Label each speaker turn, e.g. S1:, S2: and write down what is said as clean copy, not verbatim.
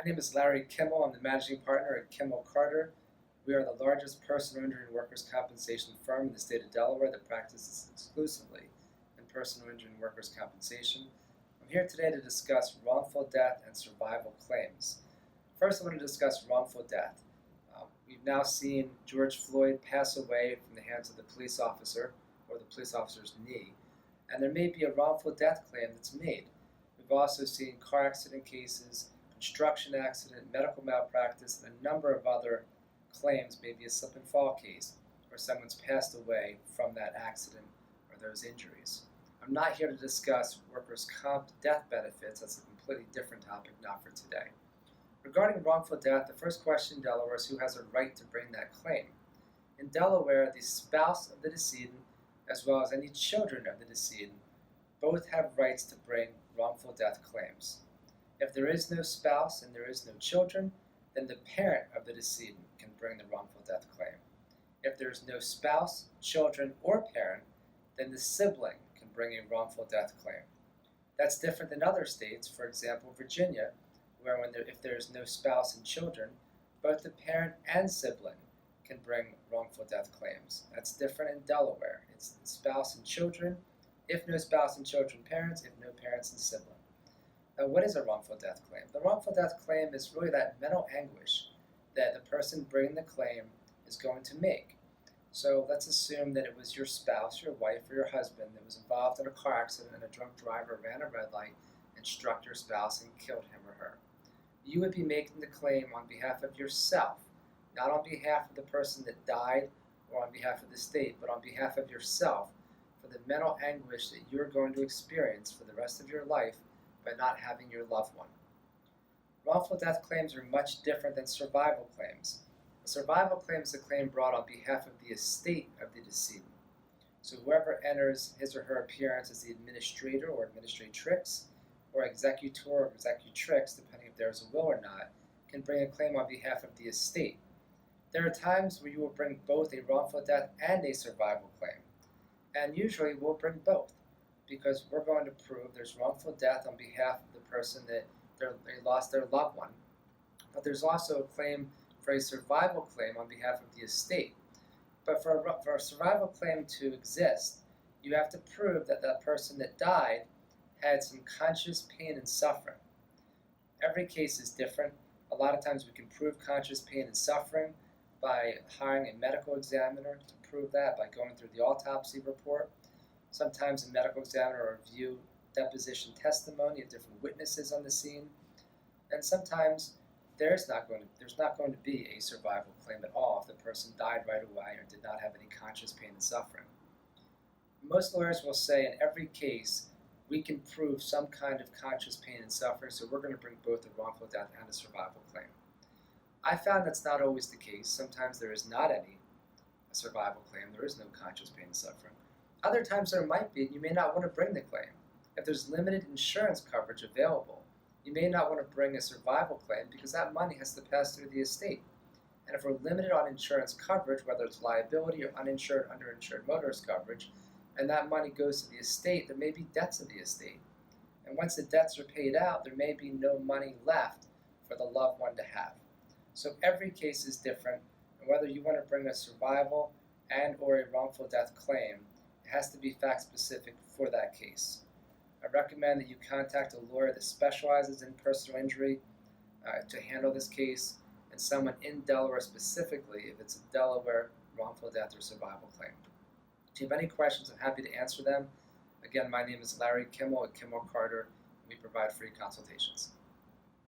S1: My name is Larry Kimmel. I'm the managing partner at Kimmel Carter. We are the largest personal injury and workers' compensation firm in the state of Delaware that practices exclusively in personal injury and workers' compensation. I'm here today to discuss wrongful death and survival claims. First, I want to discuss wrongful death. We've now seen George Floyd pass away from the hands of the police officer or the police officer's knee, and there may be a wrongful death claim that's made. We've also seen car accident cases, construction accident, medical malpractice, and a number of other claims, maybe a slip and fall case, where someone's passed away from that accident or those injuries. I'm not here to discuss workers' comp death benefits. That's a completely different topic, not for today. Regarding wrongful death, the first question in Delaware is who has a right to bring that claim. In Delaware, the spouse of the decedent, as well as any children of the decedent, both have rights to bring wrongful death claims. If there is no spouse and there is no children, then the parent of the decedent can bring the wrongful death claim. If there is no spouse, children, or parent, then the sibling can bring a wrongful death claim. That's different than other states, for example, Virginia, where if there is no spouse and children, both the parent and sibling can bring wrongful death claims. That's different in Delaware. It's the spouse and children, if no spouse and children, parents, if no parents and sibling. Now, what is a wrongful death claim? The wrongful death claim is really that mental anguish that the person bringing the claim is going to make. So let's assume that it was your spouse, your wife, or your husband that was involved in a car accident and a drunk driver ran a red light and struck your spouse and killed him or her. You would be making the claim on behalf of yourself, not on behalf of the person that died or on behalf of the state, but on behalf of yourself for the mental anguish that you're going to experience for the rest of your life by not having your loved one. Wrongful death claims are much different than survival claims. A survival claim is a claim brought on behalf of the estate of the decedent. So whoever enters his or her appearance as the administrator or administratrix, or executor or executrix, depending if there's a will or not, can bring a claim on behalf of the estate. There are times where you will bring both a wrongful death and a survival claim. And usually we'll bring both, because we're going to prove there's wrongful death on behalf of the person that they lost their loved one. But there's also a claim for a survival claim on behalf of the estate. But for a survival claim to exist, you have to prove that that person that died had some conscious pain and suffering. Every case is different. A lot of times we can prove conscious pain and suffering by hiring a medical examiner to prove that, by going through the autopsy report. Sometimes a medical examiner will review deposition testimony of different witnesses on the scene. And sometimes there's not going to be a survival claim at all if the person died right away or did not have any conscious pain and suffering. Most lawyers will say in every case, we can prove some kind of conscious pain and suffering, so we're going to bring both a wrongful death and a survival claim. I found that's not always the case. Sometimes there is not any survival claim. There is no conscious pain and suffering. Other times there might be, and you may not want to bring the claim. If there's limited insurance coverage available, you may not want to bring a survival claim because that money has to pass through the estate. And if we're limited on insurance coverage, whether it's liability or uninsured, underinsured motorist coverage, and that money goes to the estate, there may be debts of the estate. And once the debts are paid out, there may be no money left for the loved one to have. So every case is different, and whether you want to bring a survival and or a wrongful death claim, it has to be fact specific for that case. I recommend that you contact a lawyer that specializes in personal injury to handle this case, and someone in Delaware specifically if it's a Delaware wrongful death or survival claim. If you have any questions, I'm happy to answer them. Again, my name is Larry Kimmel at Kimmel Carter, and we provide free consultations.